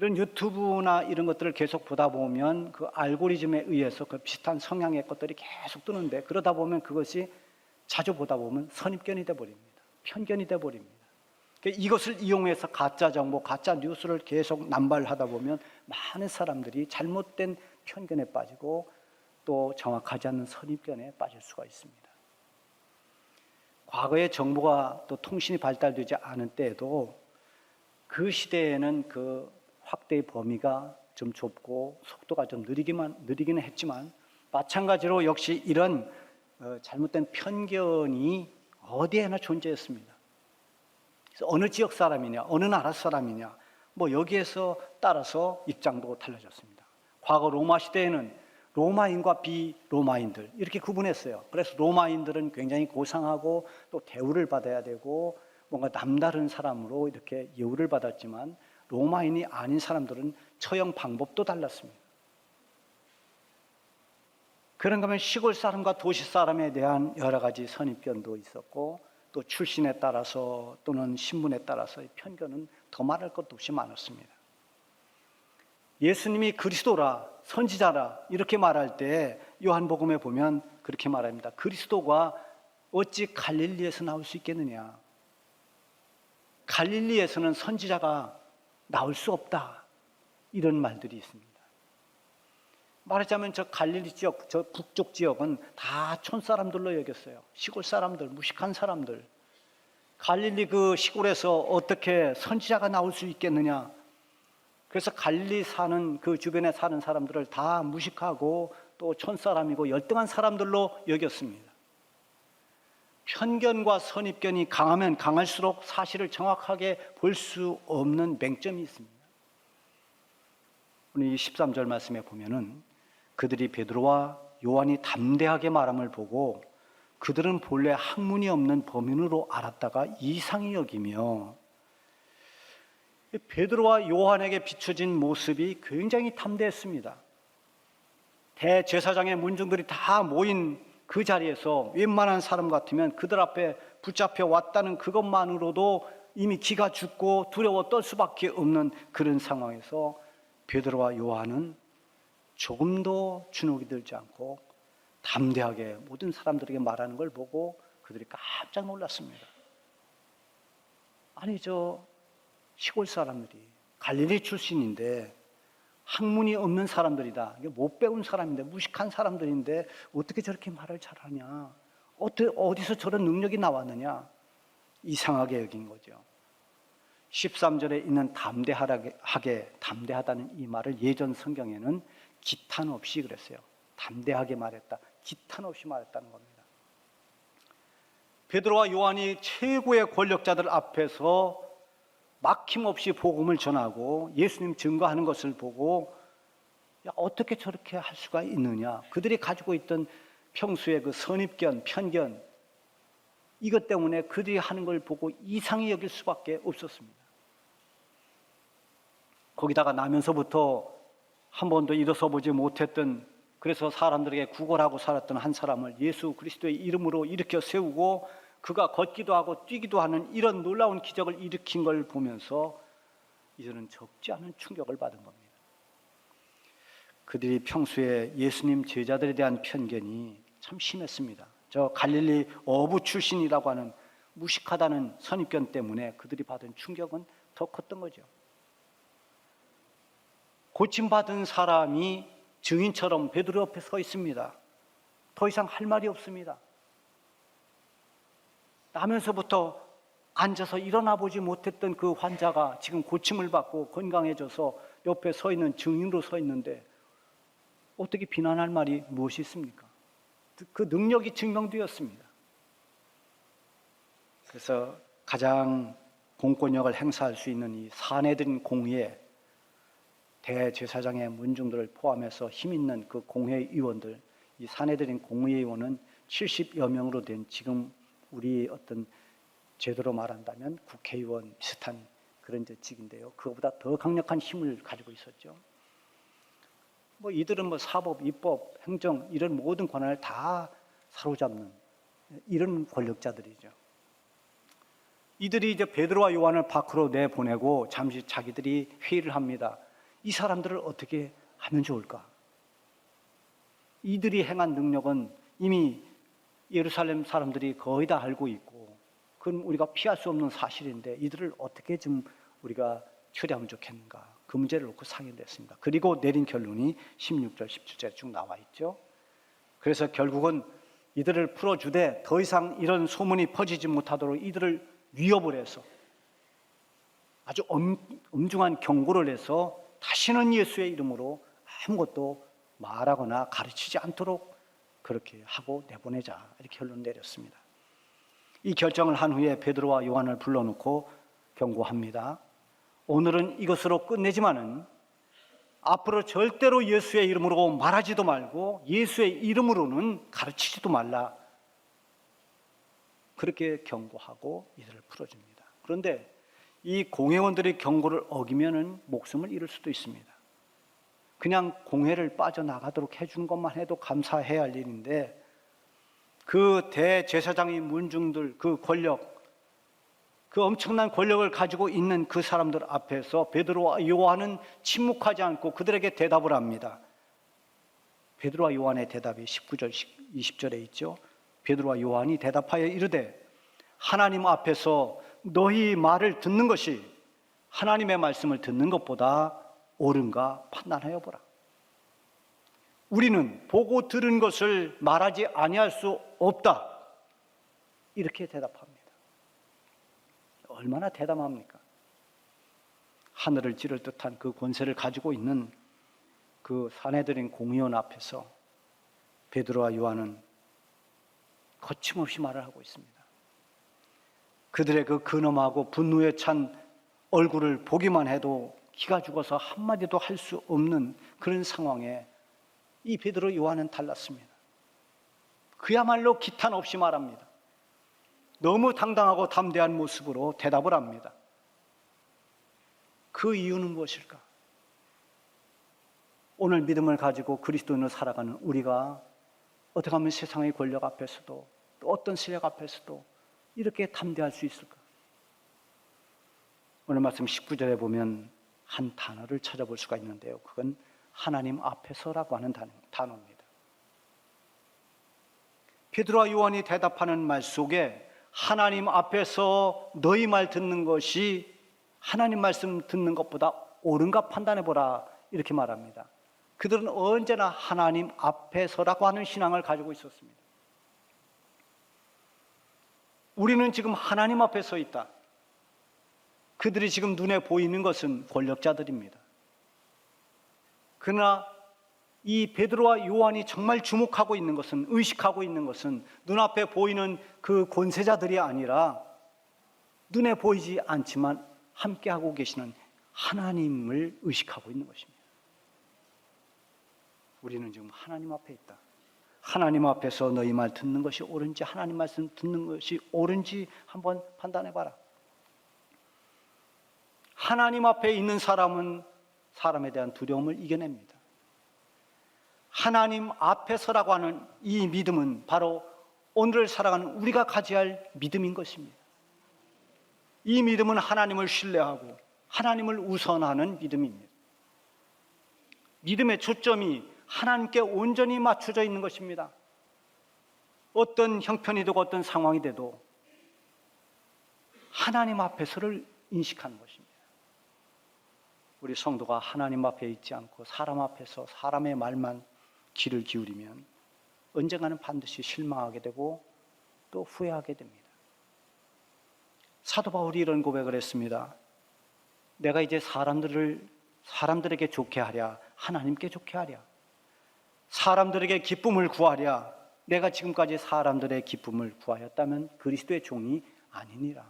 이런 유튜브나 이런 것들을 계속 보다 보면 그 알고리즘에 의해서 그 비슷한 성향의 것들이 계속 뜨는데, 그러다 보면 그것이 자주 보다 보면 선입견이 돼 버립니다. 편견이 돼 버립니다. 이것을 이용해서 가짜 정보, 가짜 뉴스를 계속 남발하다 보면 많은 사람들이 잘못된 편견에 빠지고 또 정확하지 않은 선입견에 빠질 수가 있습니다. 과거에 정보가 또 통신이 발달되지 않은 때에도 그 시대에는 그 확대의 범위가 좀 좁고 속도가 좀 느리기는 했지만, 마찬가지로 역시 이런 잘못된 편견이 어디에나 존재했습니다. 그래서 어느 지역 사람이냐, 어느 나라 사람이냐, 여기에서 따라서 입장도 달라졌습니다. 과거 로마 시대에는 로마인과 비로마인들 이렇게 구분했어요. 그래서 로마인들은 굉장히 고상하고 또 대우를 받아야 되고 뭔가 남다른 사람으로 이렇게 예우를 받았지만, 로마인이 아닌 사람들은 처형 방법도 달랐습니다. 그런가 하면 시골 사람과 도시 사람에 대한 여러 가지 선입견도 있었고, 또 출신에 따라서 또는 신분에 따라서의 편견은 더 말할 것도 없이 많았습니다. 예수님이 그리스도라, 선지자라 이렇게 말할 때 요한복음에 보면 그렇게 말합니다. 그리스도가 어찌 갈릴리에서 나올 수 있겠느냐, 갈릴리에서는 선지자가 나올 수 없다, 이런 말들이 있습니다. 말하자면 저 갈릴리 지역, 저 북쪽 지역은 다 촌사람들로 여겼어요. 시골 사람들, 무식한 사람들. 갈릴리 그 시골에서 어떻게 선지자가 나올 수 있겠느냐. 그래서 갈릴리 사는 그 주변에 사는 사람들을 다 무식하고 또 촌사람이고 열등한 사람들로 여겼습니다. 편견과 선입견이 강하면 강할수록 사실을 정확하게 볼 수 없는 맹점이 있습니다. 오늘 이 13절 말씀에 보면은 그들이 베드로와 요한이 담대하게 말함을 보고 그들은 본래 학문이 없는 범인으로 알았다가 이상히 여기며, 베드로와 요한에게 비춰진 모습이 굉장히 담대했습니다. 대제사장의 문중들이 다 모인 그 자리에서 웬만한 사람 같으면 그들 앞에 붙잡혀 왔다는 그것만으로도 이미 기가 죽고 두려워 떨 수밖에 없는 그런 상황에서 베드로와 요한은 조금도 주눅이 들지 않고 담대하게 모든 사람들에게 말하는 걸 보고 그들이 깜짝 놀랐습니다. 아니, 저 시골 사람들이 갈릴리 출신인데 학문이 없는 사람들이다, 못 배운 사람인데, 무식한 사람들인데 어떻게 저렇게 말을 잘하냐, 어디서 저런 능력이 나왔느냐, 이상하게 여긴 거죠. 13절에 있는 담대하다는 이 말을 예전 성경에는 기탄 없이 그랬어요. 담대하게 말했다, 기탄 없이 말했다는 겁니다. 베드로와 요한이 최고의 권력자들 앞에서 막힘없이 복음을 전하고 예수님 증거하는 것을 보고, 어떻게 저렇게 할 수가 있느냐, 그들이 가지고 있던 평소의 그 선입견, 편견, 이것 때문에 그들이 하는 걸 보고 이상히 여길 수밖에 없었습니다. 거기다가 나면서부터 한 번도 일어서 보지 못했던, 그래서 사람들에게 구걸하고 살았던 한 사람을 예수 그리스도의 이름으로 일으켜 세우고 그가 걷기도 하고 뛰기도 하는 이런 놀라운 기적을 일으킨 걸 보면서 이제는 적지 않은 충격을 받은 겁니다. 그들이 평소에 예수님 제자들에 대한 편견이 참 심했습니다. 저 갈릴리 어부 출신이라고 하는 무식하다는 선입견 때문에 그들이 받은 충격은 더 컸던 거죠. 고침받은 사람이 증인처럼 베드로 옆에 서 있습니다. 더 이상 할 말이 없습니다. 나면서부터 앉아서 일어나 보지 못했던 그 환자가 지금 고침을 받고 건강해져서 옆에 서 있는 증인으로 서 있는데 어떻게 비난할 말이 무엇이 있습니까? 그 능력이 증명되었습니다. 그래서 가장 공권력을 행사할 수 있는 이 사내들인 공의회, 대제사장의 문중들을 포함해서 힘 있는 그 공회의원들, 이 사내들인 공의회의원은 70여 명으로 된, 지금 우리 어떤 제도로 말한다면 국회의원 비슷한 그런 직인데요. 그거보다 더 강력한 힘을 가지고 있었죠. 이들은 사법, 입법, 행정 이런 모든 권한을 다 사로잡는 이런 권력자들이죠. 이들이 이제 베드로와 요한을 밖으로 내보내고 잠시 자기들이 회의를 합니다. 이 사람들을 어떻게 하면 좋을까? 이들이 행한 능력은 이미 예루살렘 사람들이 거의 다 알고 있고, 그건 우리가 피할 수 없는 사실인데 이들을 어떻게 좀 우리가 처리하면 좋겠는가? 그 문제를 놓고 상의됐습니다. 그리고 내린 결론이 16절, 17절에 쭉 나와 있죠. 그래서 결국은 이들을 풀어주되 더 이상 이런 소문이 퍼지지 못하도록 이들을 위협을 해서 아주 엄중한 경고를 해서 다시는 예수의 이름으로 아무것도 말하거나 가르치지 않도록 그렇게 하고 내보내자, 이렇게 결론 내렸습니다. 이 결정을 한 후에 베드로와 요한을 불러놓고 경고합니다. 오늘은 이것으로 끝내지만은 앞으로 절대로 예수의 이름으로 말하지도 말고 예수의 이름으로는 가르치지도 말라, 그렇게 경고하고 이들을 풀어줍니다. 그런데 이 공회원들의 경고를 어기면은 목숨을 잃을 수도 있습니다. 그냥 공회를 빠져나가도록 해주는 것만 해도 감사해야 할 일인데, 그 대제사장의 문중들, 그 권력, 그 엄청난 권력을 가지고 있는 그 사람들 앞에서 베드로와 요한은 침묵하지 않고 그들에게 대답을 합니다. 베드로와 요한의 대답이 19절, 20절에 있죠. 베드로와 요한이 대답하여 이르되 하나님 앞에서 너희 말을 듣는 것이 하나님의 말씀을 듣는 것보다 옳은가 판단하여 보라. 우리는 보고 들은 것을 말하지 아니할 수 없다, 이렇게 대답합니다. 얼마나 대담합니까? 하늘을 찌를 듯한 그 권세를 가지고 있는 그 사내들인 공의원 앞에서 베드로와 요한은 거침없이 말을 하고 있습니다. 그들의 그 근엄하고 분노에 찬 얼굴을 보기만 해도 기가 죽어서 한마디도 할 수 없는 그런 상황에 이 베드로 요한은 달랐습니다. 그야말로 기탄 없이 말합니다. 너무 당당하고 담대한 모습으로 대답을 합니다. 그 이유는 무엇일까? 오늘 믿음을 가지고 그리스도인으로 살아가는 우리가 어떻게 하면 세상의 권력 앞에서도 또 어떤 세력 앞에서도 이렇게 담대할 수 있을까? 오늘 말씀 19절에 보면 한 단어를 찾아볼 수가 있는데요. 그건 하나님 앞에서라고 하는 단어입니다. 베드로와 요한이 대답하는 말 속에 하나님 앞에서 너희 말 듣는 것이 하나님 말씀 듣는 것보다 옳은가 판단해보라, 이렇게 말합니다. 그들은 언제나 하나님 앞에서라고 하는 신앙을 가지고 있었습니다. 우리는 지금 하나님 앞에 서 있다. 그들이 지금 눈에 보이는 것은 권력자들입니다. 그러나 이 베드로와 요한이 정말 주목하고 있는 것은, 의식하고 있는 것은 눈앞에 보이는 그 권세자들이 아니라 눈에 보이지 않지만 함께하고 계시는 하나님을 의식하고 있는 것입니다. 우리는 지금 하나님 앞에 있다. 하나님 앞에서 너희 말 듣는 것이 옳은지, 하나님 말씀 듣는 것이 옳은지 한번 판단해봐라. 하나님 앞에 있는 사람은 사람에 대한 두려움을 이겨냅니다. 하나님 앞에서라고 하는 이 믿음은 바로 오늘을 살아가는 우리가 가져야 할 믿음인 것입니다. 이 믿음은 하나님을 신뢰하고 하나님을 우선하는 믿음입니다. 믿음의 초점이 하나님께 온전히 맞춰져 있는 것입니다. 어떤 형편이 되고 어떤 상황이 돼도 하나님 앞에서를 인식하는 것입니다. 우리 성도가 하나님 앞에 있지 않고 사람 앞에서 사람의 말만 귀를 기울이면 언젠가는 반드시 실망하게 되고 또 후회하게 됩니다. 사도 바울이 이런 고백을 했습니다. 내가 이제 사람들에게 좋게 하랴, 하나님께 좋게 하랴. 사람들에게 기쁨을 구하랴. 내가 지금까지 사람들의 기쁨을 구하였다면 그리스도의 종이 아니니라.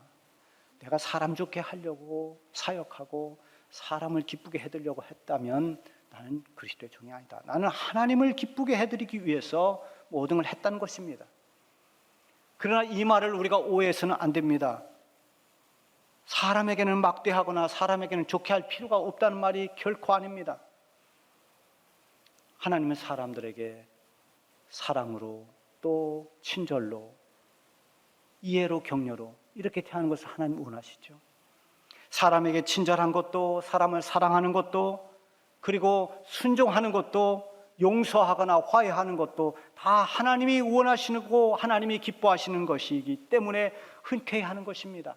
내가 사람 좋게 하려고 사역하고 사람을 기쁘게 해드리려고 했다면 나는 그리스도의 종이 아니다. 나는 하나님을 기쁘게 해드리기 위해서 모든 걸 했다는 것입니다. 그러나 이 말을 우리가 오해해서는 안 됩니다. 사람에게는 막대하거나 사람에게는 좋게 할 필요가 없다는 말이 결코 아닙니다. 하나님은 사람들에게 사랑으로 또 친절로 이해로 격려로 이렇게 대하는 것을 하나님 원하시죠. 사람에게 친절한 것도 사람을 사랑하는 것도 그리고 순종하는 것도, 용서하거나 화해하는 것도 다 하나님이 원하시고 하나님이 기뻐하시는 것이기 때문에 흔쾌히 하는 것입니다.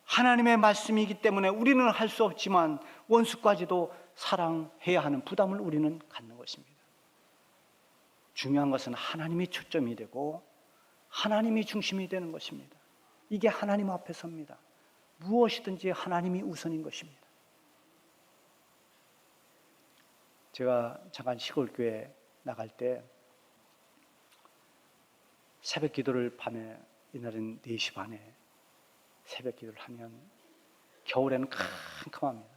하나님의 말씀이기 때문에 우리는 할 수 없지만 원수까지도 사랑해야 하는 부담을 우리는 갖는 것입니다. 중요한 것은 하나님이 초점이 되고 하나님이 중심이 되는 것입니다. 이게 하나님 앞에 섭니다. 무엇이든지 하나님이 우선인 것입니다. 제가 잠깐 시골 교회 나갈 때 새벽 기도를 밤에, 이날은 4시 반에 새벽 기도를 하면, 겨울에는 캄캄합니다.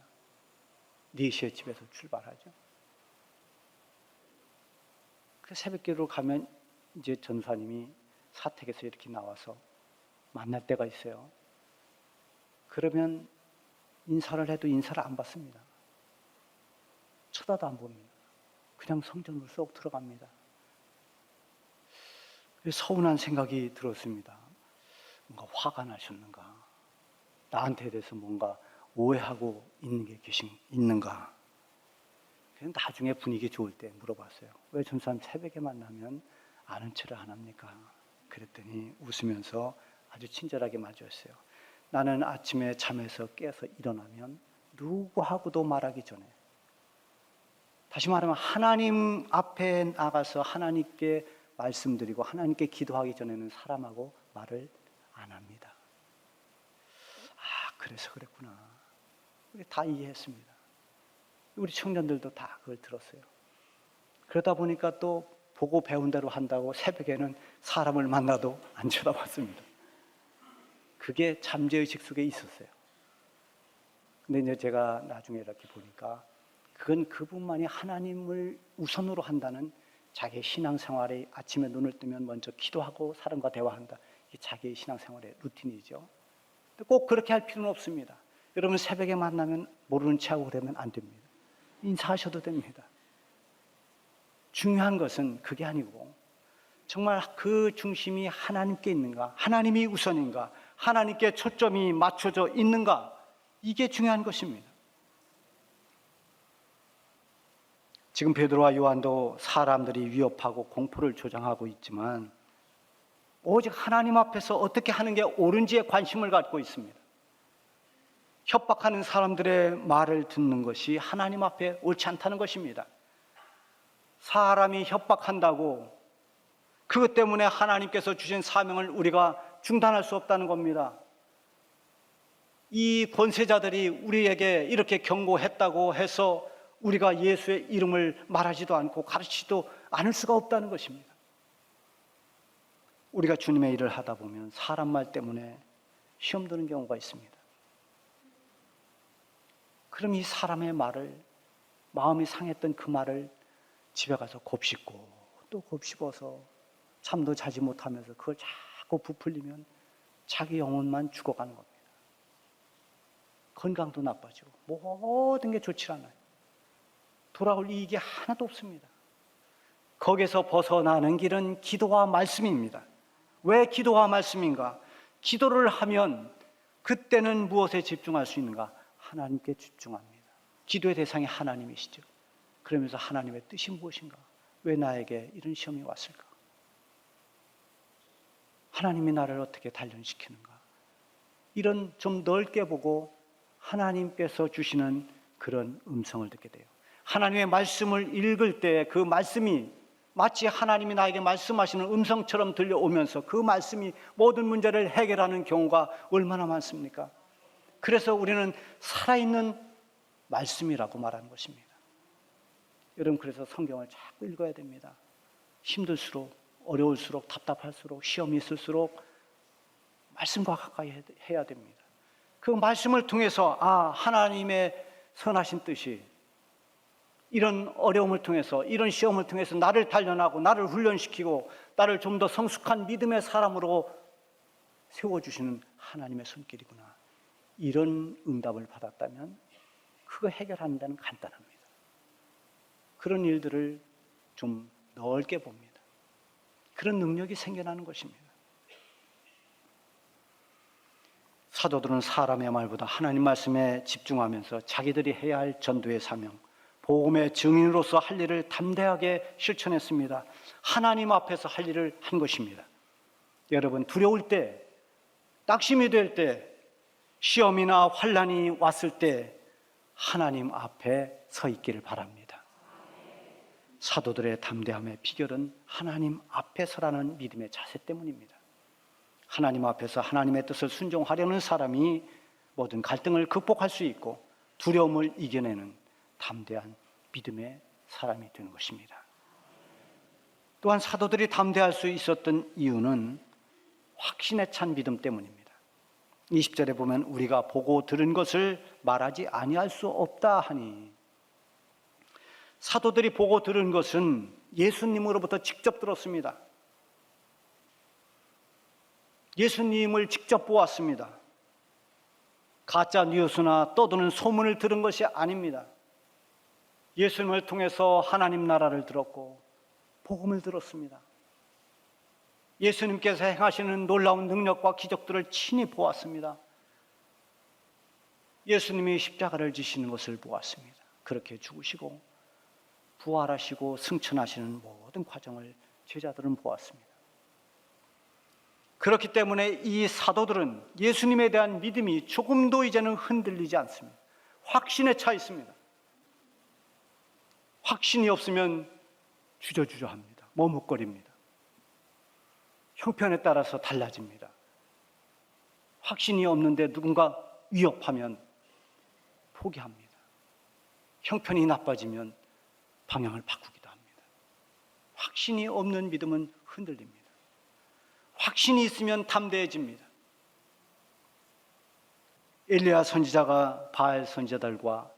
4시에 집에서 출발하죠. 그 새벽 기도를 가면 이제 전사님이 사택에서 이렇게 나와서 만날 때가 있어요. 그러면 인사를 해도 인사를 안 받습니다. 쳐다도 안 봅니다. 그냥 성전으로 쏙 들어갑니다. 서운한 생각이 들었습니다. 뭔가 화가 나셨는가? 나한테 대해서 뭔가 오해하고 있는 게 있는가? 그래서 나중에 분위기 좋을 때 물어봤어요. 왜 전사님 새벽에 만나면 아는 척을 안 합니까? 그랬더니 웃으면서 아주 친절하게 말해줬어요. 나는 아침에 잠에서 깨서 일어나면 누구하고도 말하기 전에, 다시 말하면 하나님 앞에 나가서 하나님께 말씀드리고 하나님께 기도하기 전에는 사람하고 말을 안 합니다. 아, 그래서 그랬구나. 우리 다 이해했습니다. 우리 청년들도 다 그걸 들었어요. 그러다 보니까 또 보고 배운 대로 한다고 새벽에는 사람을 만나도 안 쳐다봤습니다. 그게 잠재의식 속에 있었어요. 근데 이제 제가 나중에 이렇게 보니까 그건 그분만이 하나님을 우선으로 한다는 자기의 신앙생활에, 아침에 눈을 뜨면 먼저 기도하고 사람과 대화한다, 이게 자기의 신앙생활의 루틴이죠. 꼭 그렇게 할 필요는 없습니다. 여러분 새벽에 만나면 모르는 척하고 그러면 안 됩니다. 인사하셔도 됩니다. 중요한 것은 그게 아니고 정말 그 중심이 하나님께 있는가, 하나님이 우선인가, 하나님께 초점이 맞춰져 있는가, 이게 중요한 것입니다. 지금 베드로와 요한도 사람들이 위협하고 공포를 조장하고 있지만 오직 하나님 앞에서 어떻게 하는 게 옳은지에 관심을 갖고 있습니다. 협박하는 사람들의 말을 듣는 것이 하나님 앞에 옳지 않다는 것입니다. 사람이 협박한다고 그것 때문에 하나님께서 주신 사명을 우리가 중단할 수 없다는 겁니다. 이 권세자들이 우리에게 이렇게 경고했다고 해서 우리가 예수의 이름을 말하지도 않고 가르치지도 않을 수가 없다는 것입니다. 우리가 주님의 일을 하다 보면 사람 말 때문에 시험 드는 경우가 있습니다. 그럼 이 사람의 말을, 마음이 상했던 그 말을 집에 가서 곱씹고 또 곱씹어서 잠도 자지 못하면서 그걸 자꾸 부풀리면 자기 영혼만 죽어가는 겁니다. 건강도 나빠지고 모든 게 좋지 않아요. 돌아올 이익이 하나도 없습니다. 거기서 벗어나는 길은 기도와 말씀입니다. 왜 기도와 말씀인가? 기도를 하면 그때는 무엇에 집중할 수 있는가? 하나님께 집중합니다. 기도의 대상이 하나님이시죠. 그러면서 하나님의 뜻이 무엇인가? 왜 나에게 이런 시험이 왔을까? 하나님이 나를 어떻게 단련시키는가? 이런 좀 넓게 보고 하나님께서 주시는 그런 음성을 듣게 돼요. 하나님의 말씀을 읽을 때 그 말씀이 마치 하나님이 나에게 말씀하시는 음성처럼 들려오면서 그 말씀이 모든 문제를 해결하는 경우가 얼마나 많습니까? 그래서 우리는 살아있는 말씀이라고 말하는 것입니다. 여러분, 그래서 성경을 자꾸 읽어야 됩니다. 힘들수록, 어려울수록, 답답할수록, 시험이 있을수록 말씀과 가까이 해야 됩니다. 그 말씀을 통해서 하나님의 선하신 뜻이 이런 어려움을 통해서, 이런 시험을 통해서 나를 단련하고 나를 훈련시키고 나를 좀 더 성숙한 믿음의 사람으로 세워주시는 하나님의 손길이구나, 이런 응답을 받았다면 그거 해결하는 데는 간단합니다. 그런 일들을 좀 넓게 봅니다. 그런 능력이 생겨나는 것입니다. 사도들은 사람의 말보다 하나님 말씀에 집중하면서 자기들이 해야 할 전도의 사명, 복음의 증인으로서 할 일을 담대하게 실천했습니다. 하나님 앞에서 할 일을 한 것입니다. 여러분, 두려울 때, 낙심이 될 때, 시험이나 환난이 왔을 때 하나님 앞에 서 있기를 바랍니다. 사도들의 담대함의 비결은 하나님 앞에 서라는 믿음의 자세 때문입니다. 하나님 앞에서 하나님의 뜻을 순종하려는 사람이 모든 갈등을 극복할 수 있고 두려움을 이겨내는 담대한 믿음의 사람이 되는 것입니다. 또한 사도들이 담대할 수 있었던 이유는 확신에 찬 믿음 때문입니다. 20절에 보면 우리가 보고 들은 것을 말하지 아니할 수 없다 하니, 사도들이 보고 들은 것은 예수님으로부터 직접 들었습니다. 예수님을 직접 보았습니다. 가짜 뉴스나 떠도는 소문을 들은 것이 아닙니다. 예수님을 통해서 하나님 나라를 들었고 복음을 들었습니다. 예수님께서 행하시는 놀라운 능력과 기적들을 친히 보았습니다. 예수님이 십자가를 지시는 것을 보았습니다. 그렇게 죽으시고 부활하시고 승천하시는 모든 과정을 제자들은 보았습니다. 그렇기 때문에 이 사도들은 예수님에 대한 믿음이 조금도 이제는 흔들리지 않습니다. 확신에 차 있습니다. 확신이 없으면 주저주저합니다. 머뭇거립니다. 형편에 따라서 달라집니다. 확신이 없는데 누군가 위협하면 포기합니다. 형편이 나빠지면 방향을 바꾸기도 합니다. 확신이 없는 믿음은 흔들립니다. 확신이 있으면 담대해집니다. 엘리야 선지자가 바알 선지자들과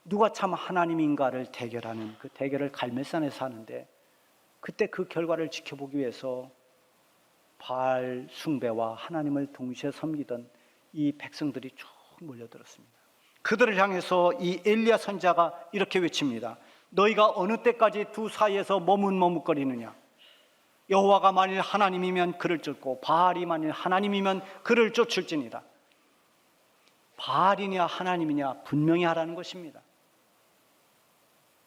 누가 참 하나님인가를 대결하는 그 대결을 갈멜산에서 하는데, 그때 그 결과를 지켜보기 위해서 바알 숭배와 하나님을 동시에 섬기던 이 백성들이 쭉 몰려들었습니다. 그들을 향해서 이 엘리야 선지자가 이렇게 외칩니다. 너희가 어느 때까지 두 사이에서 머뭇머뭇거리느냐? 여호와가 만일 하나님이면 그를 쫓고 바알이 만일 하나님이면 그를 쫓을지니라. 바알이냐 하나님이냐 분명히 하라는 것입니다.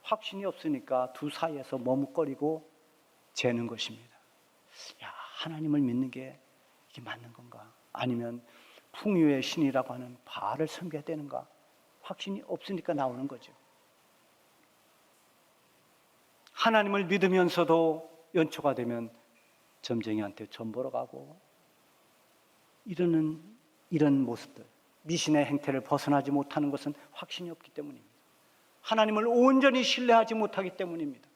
확신이 없으니까 두 사이에서 머뭇거리고 재는 것입니다. 야, 하나님을 믿는 게 이게 맞는 건가? 아니면 풍요의 신이라고 하는 바알을 섬겨야 되는가? 확신이 없으니까 나오는 거죠. 하나님을 믿으면서도 연초가 되면 점쟁이한테 점 보러 가고 이런 모습들, 미신의 행태를 벗어나지 못하는 것은 확신이 없기 때문입니다. 하나님을 온전히 신뢰하지 못하기 때문입니다.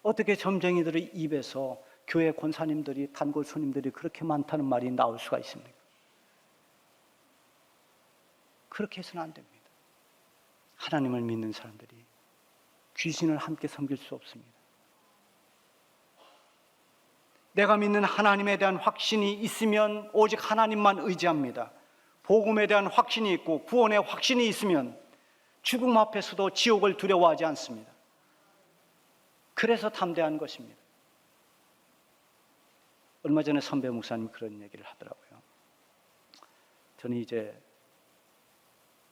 어떻게 점쟁이들의 입에서 교회 권사님들이, 단골 손님들이 그렇게 많다는 말이 나올 수가 있습니까? 그렇게 해서는 안 됩니다. 하나님을 믿는 사람들이 귀신을 함께 섬길 수 없습니다. 내가 믿는 하나님에 대한 확신이 있으면 오직 하나님만 의지합니다. 복음에 대한 확신이 있고 구원의 확신이 있으면 죽음 앞에서도 지옥을 두려워하지 않습니다. 그래서 담대한 것입니다. 얼마 전에 선배 목사님 그런 얘기를 하더라고요. 저는 이제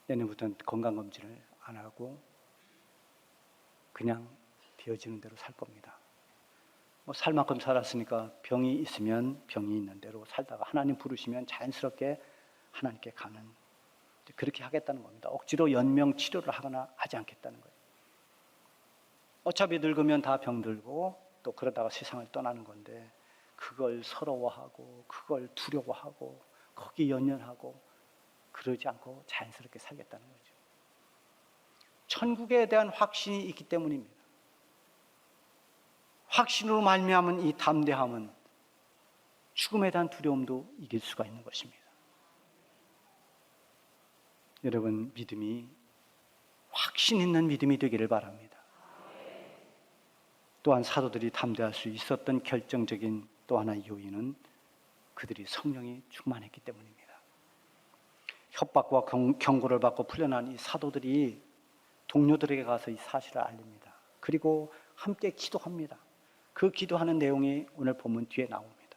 내년부터는 건강검진을 안 하고 그냥 되어지는 대로 살 겁니다. 살 만큼 살았으니까 병이 있으면 병이 있는 대로 살다가 하나님 부르시면 자연스럽게 하나님께 가는, 그렇게 하겠다는 겁니다. 억지로 연명 치료를 하거나 하지 않겠다는 거예요. 어차피 늙으면 다 병들고 또 그러다가 세상을 떠나는 건데 그걸 서러워하고 그걸 두려워하고 거기 연연하고 그러지 않고 자연스럽게 살겠다는 거죠. 천국에 대한 확신이 있기 때문입니다. 확신으로 말미암은 이 담대함은 죽음에 대한 두려움도 이길 수가 있는 것입니다. 여러분, 믿음이 확신 있는 믿음이 되기를 바랍니다. 또한 사도들이 담대할 수 있었던 결정적인 또 하나의 요인은 그들이 성령이 충만했기 때문입니다. 협박과 경고를 받고 풀려난 이 사도들이 동료들에게 가서 이 사실을 알립니다. 그리고 함께 기도합니다. 그 기도하는 내용이 오늘 본문 뒤에 나옵니다.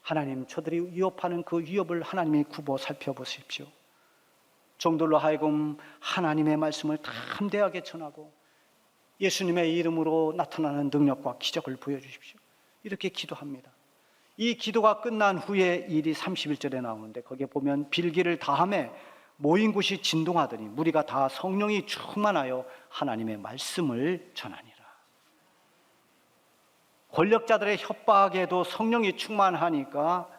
하나님, 저들이 위협하는 그 위협을 하나님이 굽어 살펴보십시오. 종들로 하여금 하나님의 말씀을 담대하게 전하고 예수님의 이름으로 나타나는 능력과 기적을 보여주십시오. 이렇게 기도합니다. 이 기도가 끝난 후에 일이 31절에 나오는데 거기에 보면 빌기를 다함에 모인 곳이 진동하더니 무리가 다 성령이 충만하여 하나님의 말씀을 전하니라. 권력자들의 협박에도 성령이 충만하니까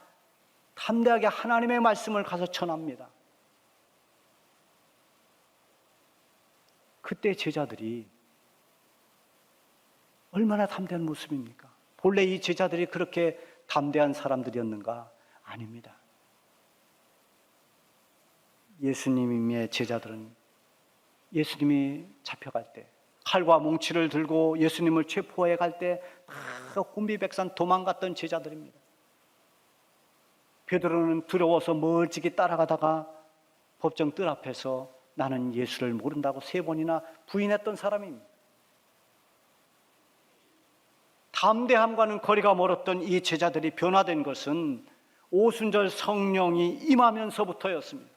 담대하게 하나님의 말씀을 가서 전합니다. 그때 제자들이 얼마나 담대한 모습입니까? 본래 이 제자들이 그렇게 담대한 사람들이었는가? 아닙니다. 예수님의 제자들은 예수님이 잡혀갈 때 칼과 몽치를 들고 예수님을 체포해 갈 때 다 혼비백산 도망갔던 제자들입니다. 베드로는 두려워서 멀찍이 따라가다가 법정 뜰 앞에서 나는 예수를 모른다고 3번이나 부인했던 사람입니다. 담대함과는 거리가 멀었던 이 제자들이 변화된 것은 오순절 성령이 임하면서부터였습니다.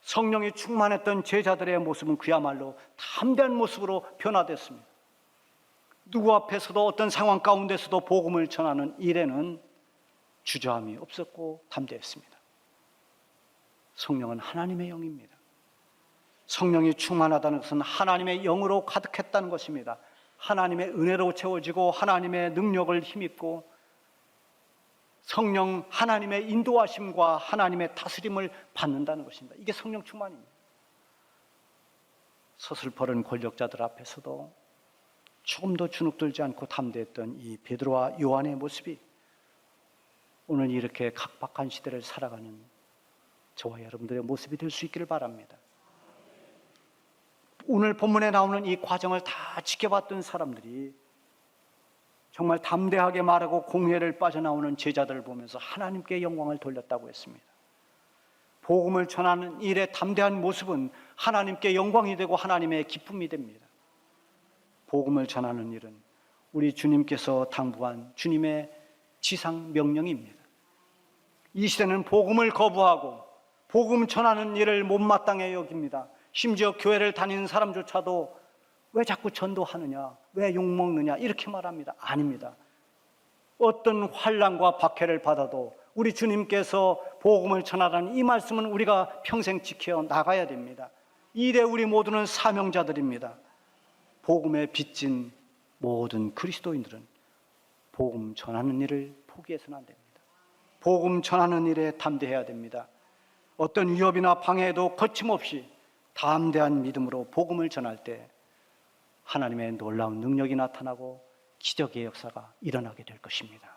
성령이 충만했던 제자들의 모습은 그야말로 담대한 모습으로 변화됐습니다. 누구 앞에서도 어떤 상황 가운데서도 복음을 전하는 일에는 주저함이 없었고 담대했습니다. 성령은 하나님의 영입니다. 성령이 충만하다는 것은 하나님의 영으로 가득했다는 것입니다. 하나님의 은혜로 채워지고 하나님의 능력을 힘입고 성령 하나님의 인도하심과 하나님의 다스림을 받는다는 것입니다. 이게 성령 충만입니다. 서슬퍼른 권력자들 앞에서도 조금도 주눅들지 않고 담대했던 이 베드로와 요한의 모습이 오늘 이렇게 각박한 시대를 살아가는 저와 여러분들의 모습이 될 수 있기를 바랍니다. 오늘 본문에 나오는 이 과정을 다 지켜봤던 사람들이 정말 담대하게 말하고 공회를 빠져나오는 제자들을 보면서 하나님께 영광을 돌렸다고 했습니다. 복음을 전하는 일의 담대한 모습은 하나님께 영광이 되고 하나님의 기쁨이 됩니다. 복음을 전하는 일은 우리 주님께서 당부한 주님의 지상 명령입니다. 이 시대는 복음을 거부하고 복음 전하는 일을 못마땅해 여깁니다. 심지어 교회를 다니는 사람조차도 왜 자꾸 전도하느냐, 왜 욕먹느냐 이렇게 말합니다. 아닙니다. 어떤 환난과 박해를 받아도 우리 주님께서 복음을 전하라는 이 말씀은 우리가 평생 지켜 나가야 됩니다. 이 일에 우리 모두는 사명자들입니다. 복음에 빚진 모든 그리스도인들은 복음 전하는 일을 포기해서는 안 됩니다. 복음 전하는 일에 담대해야 됩니다. 어떤 위협이나 방해에도 거침없이 담대한 믿음으로 복음을 전할 때 하나님의 놀라운 능력이 나타나고 기적의 역사가 일어나게 될 것입니다.